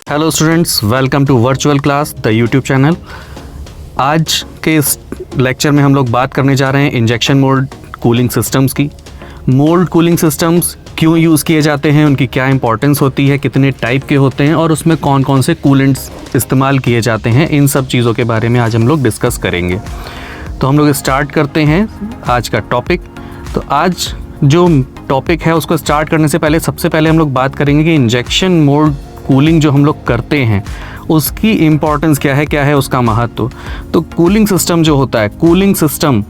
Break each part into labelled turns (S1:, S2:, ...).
S1: Hello students, welcome to virtual class the YouTube channel. आज के इस लेक्चर में हम लोग बात करने जा रहे हैं इंजेक्शन मोल्ड कूलिंग सिस्टम्स की। मोल्ड कूलिंग सिस्टम्स क्यों यूज़ किए जाते हैं, उनकी क्या इंपॉर्टेंस होती है, कितने टाइप के होते हैं और उसमें कौन कौन से कूलेंट्स इस्तेमाल किए जाते हैं, इन सब चीज़ों के बारे में आज हम लोग डिस्कस करेंगे। तो हम लोग स्टार्ट करते हैं आज का टॉपिक। तो आज जो टॉपिक है उसको स्टार्ट करने से पहले सबसे पहले हम लोग बात करेंगे कि इंजेक्शन मोल्ड कूलिंग जो हम लोग करते हैं उसकी इम्पॉर्टेंस क्या है उसका महत्व। तो कूलिंग सिस्टम जो होता है, कूलिंग सिस्टम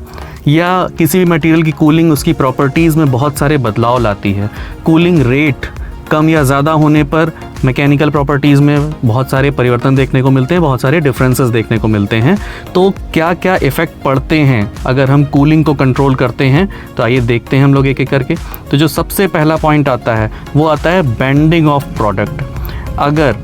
S1: या किसी भी मटेरियल की कूलिंग उसकी प्रॉपर्टीज़ में बहुत सारे बदलाव लाती है। कूलिंग रेट कम या ज़्यादा होने पर मैकेनिकल प्रॉपर्टीज़ में बहुत सारे परिवर्तन देखने को मिलते हैं, बहुत सारे डिफरेंसेस देखने को मिलते हैं। तो क्या क्या इफ़ेक्ट पड़ते हैं अगर हम कूलिंग को कंट्रोल करते हैं, तो आइए देखते हैं हम लोग एक एक करके। तो जो सबसे पहला पॉइंट आता है वो आता है बेंडिंग ऑफ प्रोडक्ट। अगर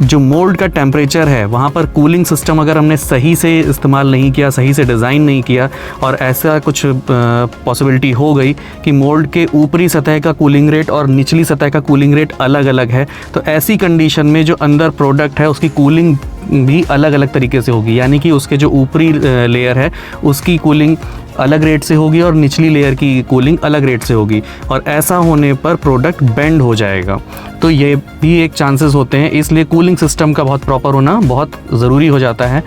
S1: जो मोल्ड का टेम्परेचर है वहाँ पर कूलिंग सिस्टम अगर हमने सही से इस्तेमाल नहीं किया, सही से डिज़ाइन नहीं किया और ऐसा कुछ पॉसिबिलिटी हो गई कि मोल्ड के ऊपरी सतह का कूलिंग रेट और निचली सतह का कूलिंग रेट अलग अलग है, तो ऐसी कंडीशन में जो अंदर प्रोडक्ट है उसकी कूलिंग भी अलग अलग तरीके से होगी। यानी कि उसके जो ऊपरी लेयर है उसकी कूलिंग अलग रेट से होगी और निचली लेयर की कूलिंग अलग रेट से होगी, और ऐसा होने पर प्रोडक्ट बेंड हो जाएगा। तो ये भी एक चांसेस होते हैं, इसलिए कूलिंग सिस्टम का बहुत प्रॉपर होना बहुत ज़रूरी हो जाता है।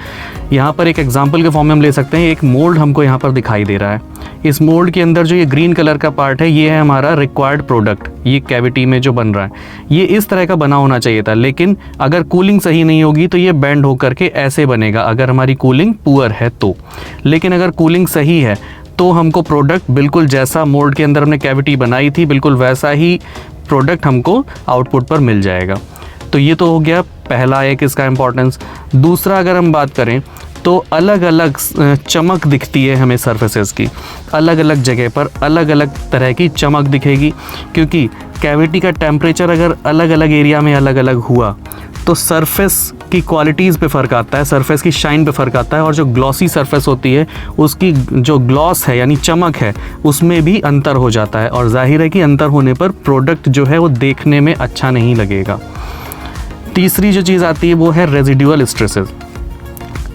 S1: यहाँ पर एक एग्जांपल के फॉर्म में हम ले सकते हैं। एक मोल्ड हमको यहाँ पर दिखाई दे रहा है। इस मोल्ड के अंदर जो ये ग्रीन कलर का पार्ट है ये है हमारा रिक्वायर्ड प्रोडक्ट। ये कैविटी में जो बन रहा है ये इस तरह का बना होना चाहिए था, लेकिन अगर कूलिंग सही नहीं होगी तो ये बेंड होकर के ऐसे बनेगा अगर हमारी कूलिंग पुअर है तो। लेकिन अगर कूलिंग सही है तो हमको प्रोडक्ट बिल्कुल जैसा मोल्ड के अंदर हमने कैविटी बनाई थी बिल्कुल वैसा ही प्रोडक्ट हमको आउटपुट पर मिल जाएगा। तो ये तो हो गया पहला एक इसका इम्पोर्टेंस। दूसरा अगर हम बात करें तो अलग अलग चमक दिखती है हमें सरफेसेस की, अलग अलग जगह पर अलग अलग तरह की चमक दिखेगी, क्योंकि कैविटी का टेम्परेचर अगर अलग अलग एरिया में अलग अलग हुआ तो सरफेस की क्वालिटीज़ पे फ़र्क आता है, सरफेस की शाइन पे फ़र्क आता है, और जो ग्लॉसी सरफेस होती है उसकी जो ग्लॉस है यानी चमक है उसमें भी अंतर हो जाता है, और जाहिर है कि अंतर होने पर प्रोडक्ट जो है वो देखने में अच्छा नहीं लगेगा। तीसरी जो चीज़ आती है वो है रेजिडुअल स्ट्रेसेस।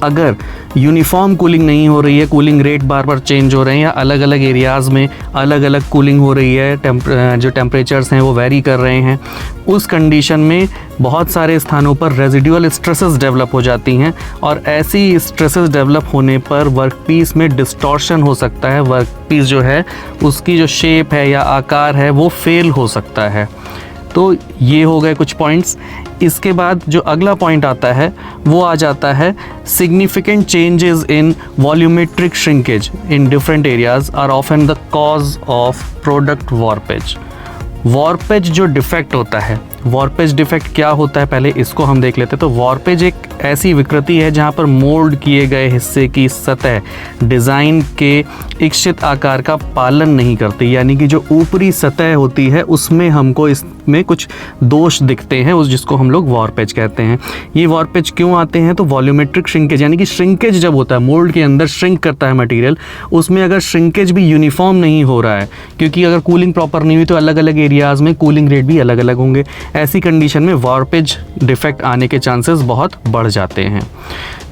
S1: अगर यूनिफॉर्म कूलिंग नहीं हो रही है, कूलिंग रेट बार बार चेंज हो रहे हैं या अलग अलग एरियाज़ में अलग अलग कूलिंग हो रही है, जो टेम्परेचर्स हैं वो वेरी कर रहे हैं, उस कंडीशन में बहुत सारे स्थानों पर रेजिडुअल स्ट्रेसेस डेवलप हो जाती हैं, और ऐसी स्ट्रेसेस डेवलप होने पर वर्कपीस में डिस्टॉर्शन हो सकता है। वर्कपीस जो है उसकी जो शेप है या आकार है वो फेल हो सकता है। तो ये हो गए कुछ पॉइंट्स। इसके बाद जो अगला पॉइंट आता है वो आ जाता है significant changes in volumetric shrinkage in different areas are often the cause of product warpage. Warpage जो डिफेक्ट होता है, वॉर्पेज डिफेक्ट क्या होता है पहले इसको हम देख लेते हैं। तो वॉर्पेज एक ऐसी विकृति है जहाँ पर मोल्ड किए गए हिस्से की सतह डिज़ाइन के इच्छित आकार का पालन नहीं करती, यानी कि जो ऊपरी सतह होती है उसमें हमको इसमें कुछ दोष दिखते हैं, उस जिसको हम लोग वॉर्पेज कहते हैं। ये वॉर्पेज क्यों आते हैं? तो वॉल्यूमेट्रिक श्रिंकेज, यानी कि श्रिंकेज जब होता है, मोल्ड के अंदर श्रिंक करता है मटीरियल, उसमें अगर श्रिंकेज भी यूनिफॉर्म नहीं हो रहा है, क्योंकि अगर कूलिंग प्रॉपर नहीं हुई तो अलग अलग एरियाज़ में कूलिंग रेट भी अलग अलग होंगे। ऐसी कंडीशन में वॉर्पेज डिफेक्ट आने के चांसेस बहुत बढ़ जाते हैं।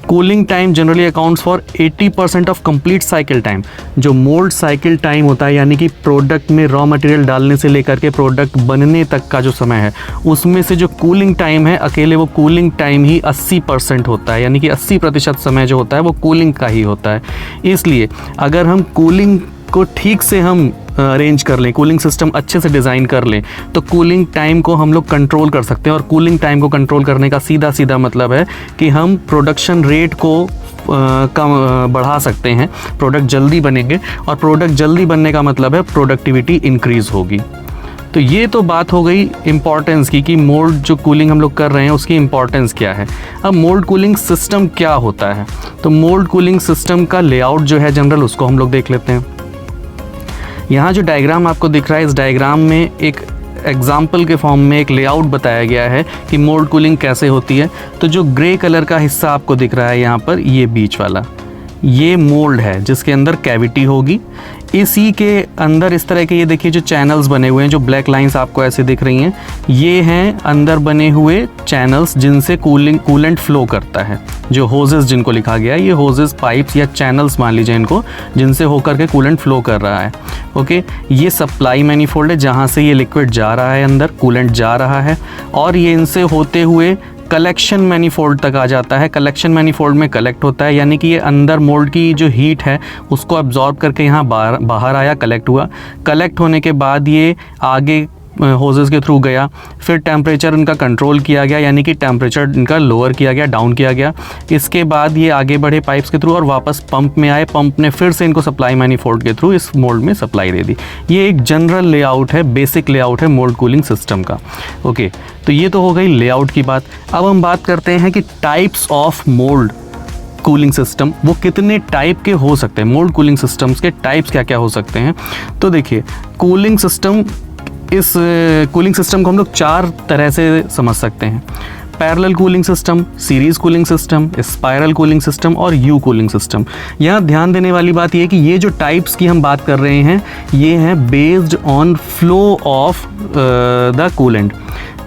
S1: Cooling time generally accounts for 80% of complete cycle time. जो मोल्ड साइकिल टाइम होता है यानी कि प्रोडक्ट में रॉ मटेरियल डालने से लेकर के प्रोडक्ट बनने तक का जो समय है उसमें से जो कूलिंग टाइम है अकेले वो कूलिंग टाइम ही 80% होता है, यानी कि 80% समय जो होता है वो कूलिंग का ही होता है। इसलिए अगर हम कूलिंग को ठीक से हम अरेंज कर लें, कूलिंग सिस्टम अच्छे से डिज़ाइन कर लें, तो कूलिंग टाइम को हम लोग कंट्रोल कर सकते हैं। और कूलिंग टाइम को कंट्रोल करने का सीधा सीधा मतलब है कि हम प्रोडक्शन रेट को कम बढ़ा सकते हैं, प्रोडक्ट जल्दी बनेंगे, और प्रोडक्ट जल्दी बनने का मतलब है प्रोडक्टिविटी इंक्रीज़ होगी। तो ये तो बात हो गई इम्पॉर्टेंस की कि मोल्ड जो कूलिंग हम लोग कर रहे हैं उसकी इम्पॉर्टेंस क्या है। अब मोल्ड कूलिंग सिस्टम क्या होता है? तो मोल्ड कूलिंग सिस्टम का लेआउट जो है जनरल उसको हम लोग देख लेते हैं। यहाँ जो डायग्राम आपको दिख रहा है, इस डायग्राम में एक एग्जाम्पल के फॉर्म में एक लेआउट बताया गया है कि मोल्ड कूलिंग कैसे होती है। तो जो ग्रे कलर का हिस्सा आपको दिख रहा है यहाँ पर, ये बीच वाला, ये मोल्ड है जिसके अंदर कैविटी होगी। इसी के अंदर इस तरह के ये देखिए जो चैनल्स बने हुए हैं, जो ब्लैक लाइंस आपको ऐसे दिख रही हैं, ये हैं अंदर बने हुए चैनल्स जिनसे कूलेंट फ्लो करता है। जो होजेस जिनको लिखा गया है, ये होजेस, पाइप्स या चैनल्स मान लीजिए इनको, जिनसे होकर के कूलेंट फ्लो कर रहा है। ओके, ये सप्लाई मैनिफोल्ड है जहाँ से ये लिक्विड जा रहा है, अंदर कूलेंट जा रहा है, और ये इनसे होते हुए कलेक्शन मैनिफोल्ड तक आ जाता है। कलेक्शन मैनिफोल्ड में कलेक्ट होता है, यानी कि ये अंदर मोल्ड की जो हीट है उसको अब्जॉर्ब करके यहाँ बाहर आया, कलेक्ट हुआ। कलेक्ट होने के बाद ये आगे होजेस के थ्रू गया, फिर टेम्परेचर इनका कंट्रोल किया गया, यानी कि टेम्परेचर इनका लोअर किया गया, डाउन किया गया। इसके बाद ये आगे बढ़े पाइप्स के थ्रू और वापस पंप में आए। पंप ने फिर से इनको सप्लाई मैनिफोल्ड के थ्रू इस मोल्ड में सप्लाई दे दी। ये एक जनरल लेआउट है, बेसिक लेआउट है मोल्ड कूलिंग सिस्टम का। ओके, तो ये तो हो गई लेआउट की बात। अब हम बात करते हैं कि types of mould cooling system, वो कितने टाइप के हो सकते हैं। मोल्ड कूलिंग सिस्टम्स के टाइप्स क्या क्या हो सकते हैं। तो देखिए, कूलिंग सिस्टम, इस कूलिंग सिस्टम को हम लोग 4 तरह से समझ सकते हैं। Parallel cooling system, series cooling system, spiral cooling system और यू कूलिंग सिस्टम। यहाँ ध्यान देने वाली बात ये है कि ये जो टाइप्स की हम बात कर रहे हैं, ये हैं based on flow of the coolant.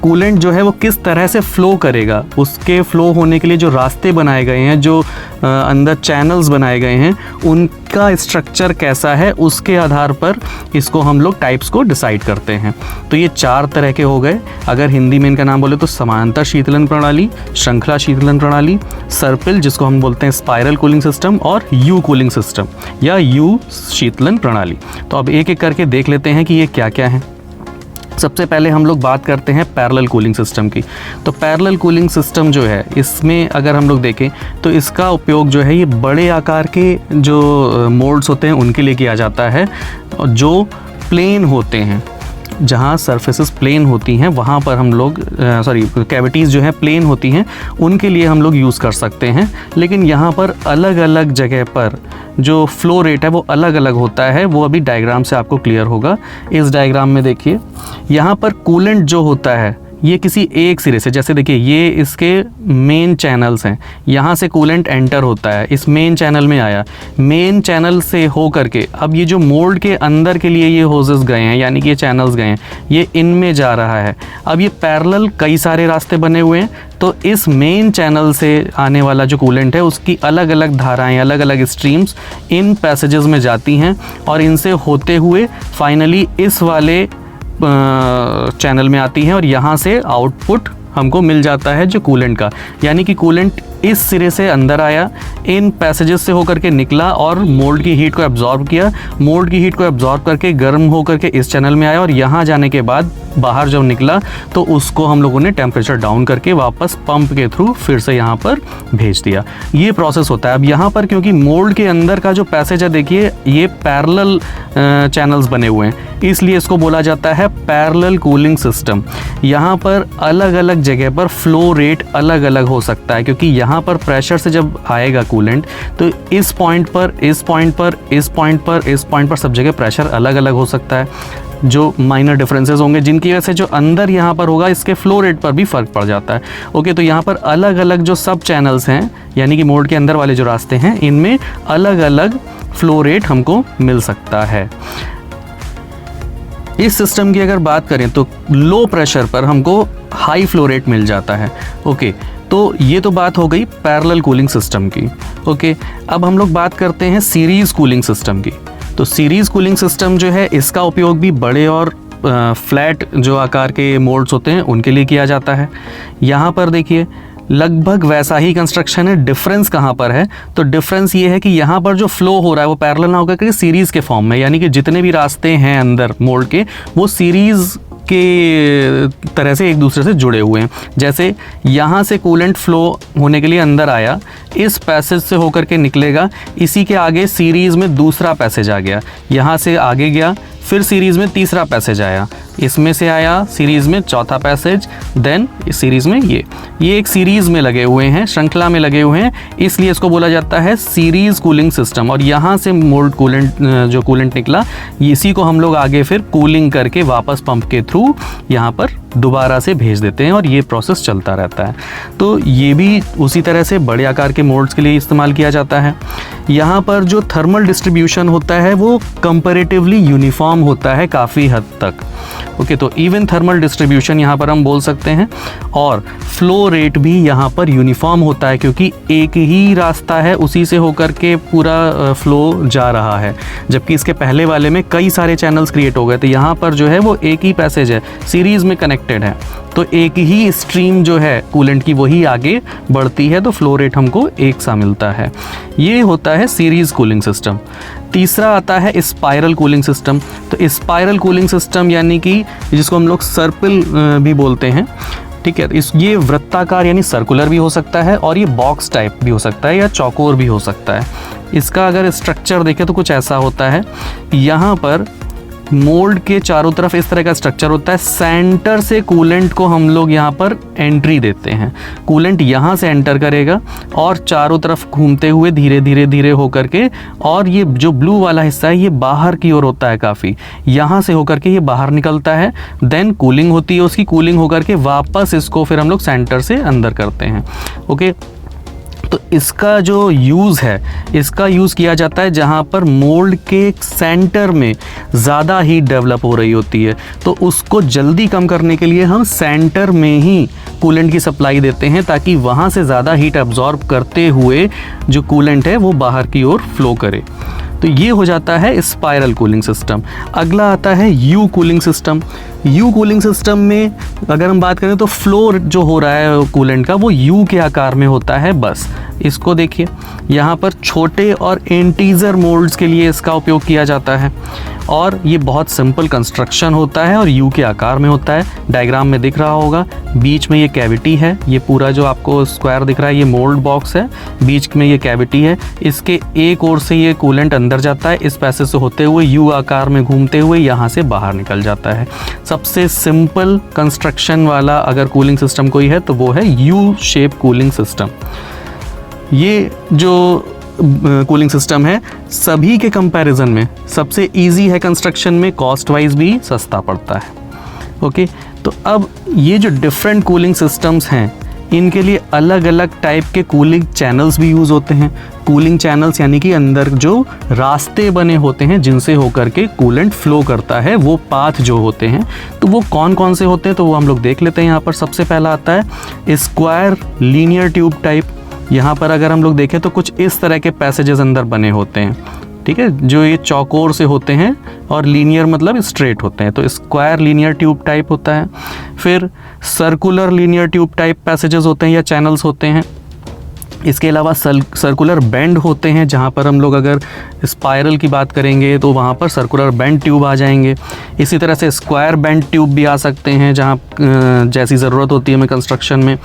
S1: Coolant जो है वो किस तरह से फ़्लो करेगा, उसके फ़्लो होने के लिए जो रास्ते बनाए गए हैं, जो अंदर चैनल्स बनाए गए हैं, उनका स्ट्रक्चर कैसा है, उसके आधार पर इसको हम लोग टाइप्स को डिसाइड करते हैं। तो ये 4 तरह के हो गए। अगर हिंदी में इनका नाम बोले तो समांतर शीतलन प्रणाली, श्रृंखला शीतलन प्रणाली, सर्पिल जिसको हम बोलते हैं स्पाइरल कूलिंग सिस्टम, और यू कूलिंग सिस्टम या यू शीतलन प्रणाली। तो अब एक एक करके देख लेते हैं कि ये क्या क्या है। सबसे पहले हम लोग बात करते हैं पैरेलल कूलिंग सिस्टम की। तो पैरेलल कूलिंग सिस्टम जो है, इसमें अगर हम लोग देखें तो इसका उपयोग जो है ये बड़े आकार के जो मोल्ड्स होते हैं उनके लिए किया जाता है, जो प्लेन होते हैं, जहाँ सरफेसेस प्लेन होती हैं वहाँ पर हम लोग कैविटीज़ जो है प्लेन होती हैं, उनके लिए हम लोग यूज़ कर सकते हैं। लेकिन यहाँ पर अलग अलग जगह पर जो फ्लो रेट है वो अलग अलग होता है, वो अभी डायग्राम से आपको क्लियर होगा। इस डायग्राम में देखिए, यहाँ पर कूलेंट जो होता है ये किसी एक सिरे से, जैसे देखिए ये इसके मेन चैनल्स हैं, यहाँ से कूलेंट एंटर होता है, इस मेन चैनल में आया, मेन चैनल से हो करके अब ये जो मोल्ड के अंदर के लिए ये होजेस गए हैं, यानी कि ये चैनल्स गए हैं, ये इनमें जा रहा है। अब ये पैरेलल कई सारे रास्ते बने हुए हैं, तो इस मेन चैनल से आने वाला जो कूलेंट है उसकी अलग अलग धाराएं, अलग अलग स्ट्रीम्स इन पैसेजेस में जाती हैं और इनसे होते हुए फाइनली इस वाले चैनल में आती हैं और यहाँ से आउटपुट हमको मिल जाता है जो कूलेंट का, यानी कि कूलेंट इस सिरे से अंदर आया, इन पैसेजेस से होकर के निकला और मोल्ड की हीट को एब्जॉर्ब किया, मोल्ड की हीट को एब्जॉर्ब करके गर्म होकर के इस चैनल में आया और यहाँ जाने के बाद बाहर जब निकला तो उसको हम लोगों ने टेम्परेचर डाउन करके वापस पंप के थ्रू फिर से यहाँ पर भेज दिया। ये प्रोसेस होता है। अब यहाँ पर क्योंकि मोल्ड के अंदर का जो पैसेज है, देखिए ये पैरेलल चैनल्स बने हुए हैं, इसलिए इसको बोला जाता है पैरेलल कूलिंग सिस्टम। यहाँ पर अलग अलग जगह पर फ्लो रेट अलग अलग हो सकता है, क्योंकि यहाँ पर प्रेशर से जब आएगा कूलेंट तो इस पॉइंट पर, इस पॉइंट पर, इस पॉइंट पर, इस पॉइंट पर सब जगह प्रेशर अलग अलग हो सकता है, जो माइनर डिफरेंसेस होंगे जिनकी वजह से जो अंदर यहाँ पर होगा इसके फ्लो रेट पर भी फ़र्क पड़ जाता है। ओके, तो यहाँ पर अलग अलग जो सब चैनल्स हैं, यानी कि मोल्ड के अंदर वाले जो रास्ते हैं, इनमें अलग अलग फ्लो रेट हमको मिल सकता है। इस सिस्टम की अगर बात करें तो लो प्रेशर पर हमको हाई फ्लो रेट मिल जाता है। ओके, तो ये तो बात हो गई पैरेलल कूलिंग सिस्टम की। ओके, अब हम लोग बात करते हैं सीरीज़ कूलिंग सिस्टम की। तो सीरीज़ कूलिंग सिस्टम जो है इसका उपयोग भी बड़े और फ्लैट जो आकार के मोल्ड्स होते हैं उनके लिए किया जाता है। यहाँ पर देखिए लगभग वैसा ही कंस्ट्रक्शन है। डिफरेंस कहाँ पर है? तो डिफरेंस ये है कि यहाँ पर जो फ्लो हो रहा है वो पैरेलल ना होकर के सीरीज़ के फॉर्म में, यानी कि जितने भी रास्ते हैं अंदर मोल्ड के वो सीरीज़ के तरह से एक दूसरे से जुड़े हुए हैं। जैसे यहाँ से कूलेंट फ्लो होने के लिए अंदर आया, इस पैसेज से होकर के निकलेगा, इसी के आगे सीरीज़ में दूसरा पैसेज आ गया, यहाँ से आगे गया, फिर सीरीज़ में तीसरा पैसेज आया, इसमें से आया सीरीज़ में चौथा पैसेज, देन इस सीरीज़ में ये एक सीरीज़ में लगे हुए हैं, श्रृंखला में लगे हुए हैं, इसलिए इसको बोला जाता है सीरीज़ कूलिंग सिस्टम। और यहाँ से मोल्ड कूलेंट जो कूलेंट निकला, इसी को हम लोग आगे फिर कूलिंग करके वापस पंप के थ्रू यहाँ पर दोबारा से भेज देते हैं और ये प्रोसेस चलता रहता है। तो ये भी उसी तरह से बड़े आकार के मोल्ड्स के लिए इस्तेमाल किया जाता है। यहाँ पर जो थर्मल डिस्ट्रीब्यूशन होता है वो कंपैरेटिवली यूनिफॉर्म होता है काफ़ी हद तक। ओके, तो इवन थर्मल डिस्ट्रीब्यूशन यहाँ पर हम बोल सकते हैं, और फ्लो रेट भी यहाँ पर यूनिफॉर्म होता है क्योंकि एक ही रास्ता है, उसी से होकर के पूरा फ्लो जा रहा है। जबकि इसके पहले वाले में कई सारे चैनल्स क्रिएट हो गए, तो यहाँ पर जो है वो एक ही पैसेज है, सीरीज़ में कनेक्टेड है, तो एक ही स्ट्रीम जो है कूलेंट की वही आगे बढ़ती है, तो फ्लो रेट हमको एक सा मिलता है। ये होता है सीरीज़ कूलिंग सिस्टम। तीसरा आता है स्पाइरल कूलिंग सिस्टम। तो स्पाइरल कूलिंग सिस्टम यानी कि जिसको हम लोग सर्पिल भी बोलते हैं, ठीक है। ये वृत्ताकार यानी सर्कुलर भी हो सकता है, और ये बॉक्स टाइप भी हो सकता है, या चौकोर भी हो सकता है। इसका अगर स्ट्रक्चर देखें तो कुछ ऐसा होता है, यहाँ पर मोल्ड के चारों तरफ इस तरह का स्ट्रक्चर होता है। सेंटर से कूलेंट को हम लोग यहाँ पर एंट्री देते हैं, कूलेंट यहाँ से एंटर करेगा और चारों तरफ घूमते हुए धीरे धीरे धीरे होकर के, और ये जो ब्लू वाला हिस्सा है ये बाहर की ओर होता है काफ़ी, यहाँ से होकर के ये बाहर निकलता है, देन कूलिंग होती है, उसकी कूलिंग होकर के वापस इसको फिर हम लोग सेंटर से अंदर करते हैं। ओके, तो इसका जो यूज़ है, इसका यूज़ किया जाता है जहाँ पर मोल्ड के सेंटर में ज़्यादा हीट डेवलप हो रही होती है, तो उसको जल्दी कम करने के लिए हम सेंटर में ही कूलेंट की सप्लाई देते हैं, ताकि वहाँ से ज़्यादा हीट एब्जॉर्ब करते हुए जो कूलेंट है वो बाहर की ओर फ्लो करे। तो ये हो जाता है स्पाइरल कूलिंग सिस्टम। अगला आता है you cooling system. You cooling system में अगर हम बात करें तो फ्लो जो हो रहा है कूलेंट का वो यू के आकार में होता है। बस इसको देखिए, यहाँ पर छोटे और इंटीजर मोल्ड्स के लिए इसका उपयोग किया जाता है, और ये बहुत सिंपल कंस्ट्रक्शन होता है और यू के आकार में होता है। डायग्राम में दिख रहा होगा, बीच में ये कैविटी है, ये पूरा जो आपको स्क्वायर दिख रहा है ये मोल्ड बॉक्स है, बीच में ये कैविटी है, इसके एक ओर से ये कूलेंट अंदर जाता है, इस पैसेज से होते हुए यू आकार में घूमते हुए यहाँ से बाहर निकल जाता है। सबसे सिंपल कंस्ट्रक्शन वाला अगर कूलिंग सिस्टम कोई है तो वो है यू शेप कूलिंग सिस्टम। ये जो कूलिंग सिस्टम है सभी के कंपैरिजन में सबसे इजी है कंस्ट्रक्शन में, कॉस्ट वाइज भी सस्ता पड़ता है। ओके, तो अब ये जो डिफरेंट कूलिंग सिस्टम्स हैं इनके लिए अलग अलग टाइप के कूलिंग चैनल्स भी यूज़ होते हैं। कूलिंग चैनल्स यानी कि अंदर जो रास्ते बने होते हैं जिनसे होकर के कूलेंट फ्लो करता है, वो पाथ जो होते हैं, तो वो कौन कौन से होते हैं तो वो हम लोग देख लेते हैं। यहाँ पर सबसे पहला आता है स्क्वायर लीनियर ट्यूब टाइप। यहाँ पर अगर हम लोग देखें तो कुछ इस तरह के पैसेजेस अंदर बने होते हैं, ठीक है, जो ये चौकोर से होते हैं, और लीनियर मतलब स्ट्रेट होते हैं, तो स्क्वायर लीनियर ट्यूब टाइप होता है। फिर circular linear tube type passages होते हैं या चैनल्स होते हैं। इसके अलावा सर्कुलर बेंड होते हैं, जहाँ पर हम लोग अगर स्पाइरल की बात करेंगे तो वहाँ पर सर्कुलर बेंड ट्यूब आ जाएंगे। इसी तरह से स्क्वायर बेंड ट्यूब भी आ सकते हैं जहाँ जैसी ज़रूरत होती है हमें कंस्ट्रक्शन में।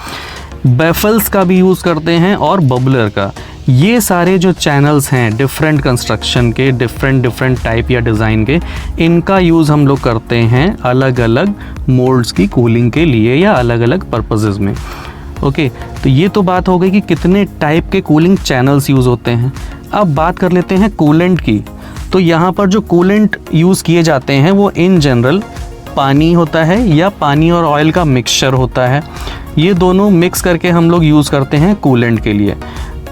S1: बेफल्स का भी यूज़ करते हैं और बबलर का। ये सारे जो चैनल्स हैं डिफरेंट कंस्ट्रक्शन के, डिफरेंट टाइप या डिज़ाइन के, इनका यूज़ हम लोग करते हैं अलग अलग मोल्ड्स की कूलिंग के लिए या अलग अलग पर्पसेस में। ओके, तो ये तो बात हो गई कि कितने टाइप के कूलिंग चैनल्स यूज़ होते हैं। अब बात कर लेते हैं कूलेंट की। तो यहाँ पर जो कूलेंट यूज़ किए जाते हैं वो इन जनरल पानी होता है या पानी और ऑयल का मिक्सचर होता है। ये दोनों मिक्स करके हम लोग यूज़ करते हैं कूलेंट के लिए।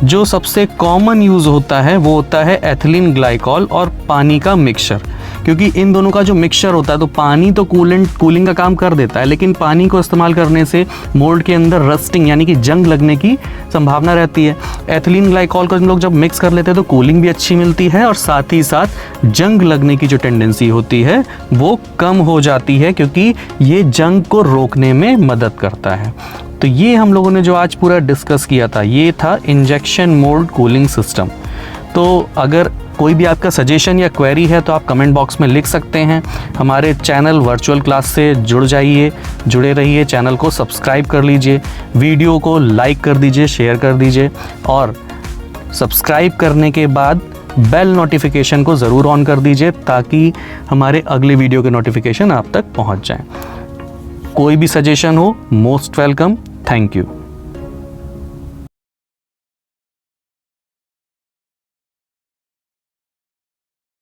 S1: जो सबसे कॉमन यूज़ होता है वो होता है एथिलीन ग्लाइकॉल और पानी का मिक्सचर, क्योंकि इन दोनों का जो मिक्सचर होता है तो पानी तो कूलिंग का काम कर देता है, लेकिन पानी को इस्तेमाल करने से मोल्ड के अंदर रस्टिंग यानी कि जंग लगने की संभावना रहती है। एथिलीन ग्लाइकॉल को हम लोग जब मिक्स कर लेते हैं तो कूलिंग भी अच्छी मिलती है, और साथ ही साथ जंग लगने की जो टेंडेंसी होती है वो कम हो जाती है, क्योंकि ये जंग को रोकने में मदद करता है। तो ये हम लोगों ने जो आज पूरा डिस्कस किया था ये था इंजेक्शन मोल्ड कूलिंग सिस्टम। तो अगर कोई भी आपका सजेशन या क्वेरी है तो आप कमेंट बॉक्स में लिख सकते हैं। हमारे चैनल वर्चुअल क्लास से जुड़े रहिए, चैनल को सब्सक्राइब कर लीजिए, वीडियो को लाइक कर दीजिए, शेयर कर दीजिए, और सब्सक्राइब करने के बाद बेल नोटिफिकेशन को ज़रूर ऑन कर दीजिए ताकि हमारे अगले वीडियो के नोटिफिकेशन आप तक पहुंच जाएं। कोई भी सजेशन हो, मोस्ट वेलकम। Thank you.